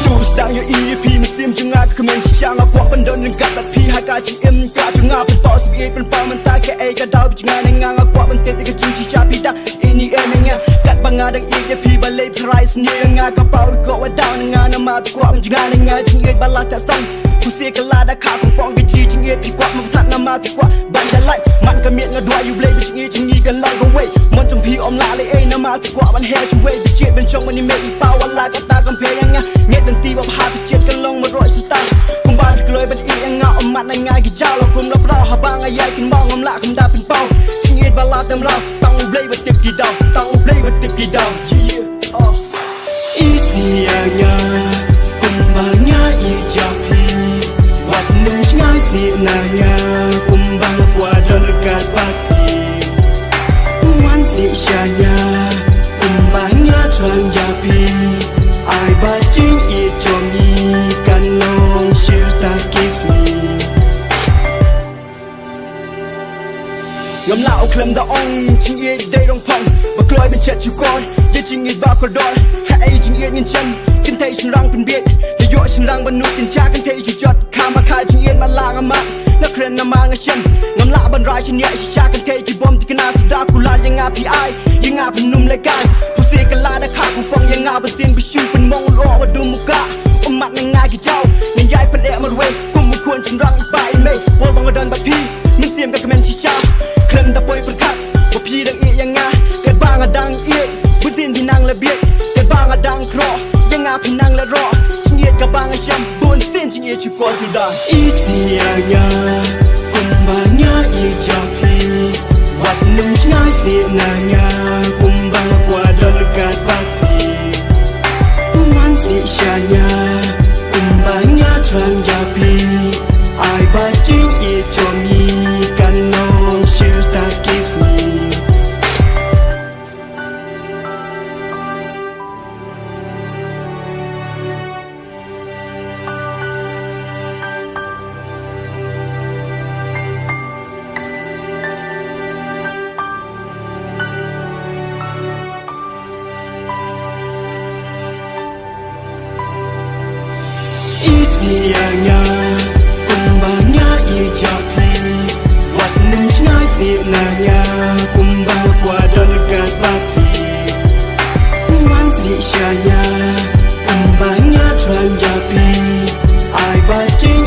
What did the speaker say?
Terus dang yo iaphi mesim jengah kemen siang aku pendon dekat tapi harga cim ka jengah pentok sebi penpau mentah ke ai ka dau jengah ngang aku pentep ke cinci capi dah ini emenya kat bangadang iaphi balai price ni ngah ka pau ko wadau ngang nama ku jengah ngang cingi balah tak sang ku se kala da kha kong pong ke chi cingi pi kwa ma that nama pi kwa ban da lai man ka miet nga dua you blai cingi ka lang go way mon trong pi om la le ai nama pi kwa ban hair way bi chet ben chong ni me i pau wala ka ta kam pe yang nghe đàn ti bập hạt chếtกันลงมาร้อยสุดตาคุมบ้านกลอยเป็นอียังเงาอมัดในง่ายกี่เจ้าเราคุมรับเราหาบางไอ้ยัยกินมองอมละคุมดาเป็นเป้าชิงเอ็ดบาลาเต็มเราต้องเบลย์บัดเต็บกี่ดาวต้องเบลย์บัดเต็บกี่ดาวอีเสียงาคุมบ้านง่ายอีจับพีวัดหนึ่งง่ายเสียนางาคุมบางกว่าเดินกาดปากพีวันเสียชายาคุมบ้านง่ายทรางยาพีai ba chính ý cho mi can long share ta kiss me ngắm lão klem da ong chính ý đây rong phong và cloi bên chết chú con ye chính ý ba cordon hai chính ý nhân chân kinh thấy chân răng bên biệt để dội chân răng bên nút kinh cha kinh thấy chú chót kham ba khai chính ý mà la ngắm mắt nó kren nó mang chân ngắm lão bên rai chân nhẹ cha kinh thấy chú bom thì kana sida kula yang api ai yang api num le ganผู้เสียกลาได้ขาของปองยังอาเป็นเสียนไปชูเป็นมองรอว่าดูมุกะอมมัดง่ายกี่เจ้าเงินใหญ่เป็นเละมาด้วยกุมมุควรฉันรังอีปลายเมย์บอลบังกระเดินบัดพี่มันเสียมกับกระเมนชิชาเคลมตะปอยประคัดว่าพี่ดังเอียยังงาเกิดบ้างอะดังเอียบุญเสียนที่นางละเบียดเกิดบ้างอะดังครอยังอาพี่นางละรอชิงเอียดกับบางอะช้ำบุญเสียนชิงเอียดชูกอนสุดาอีเสียงากุมบางาอีจับพี่วัดหนึ่งง่ายเสียนางากุมบางกว่าเดินกาดปากพีวันเสียชายากุมบางาทรางยาพีไอ้บาจิงอีจอมีกันน้องชื่อตากิสมีเสียงากุมบางาอีจับพีวัดหนึ่งง่ายเสียนางากุมบางกว่าเดินกาดปากพีวันเสียชายากุมบางาทรางยาพีไอ้บาจิ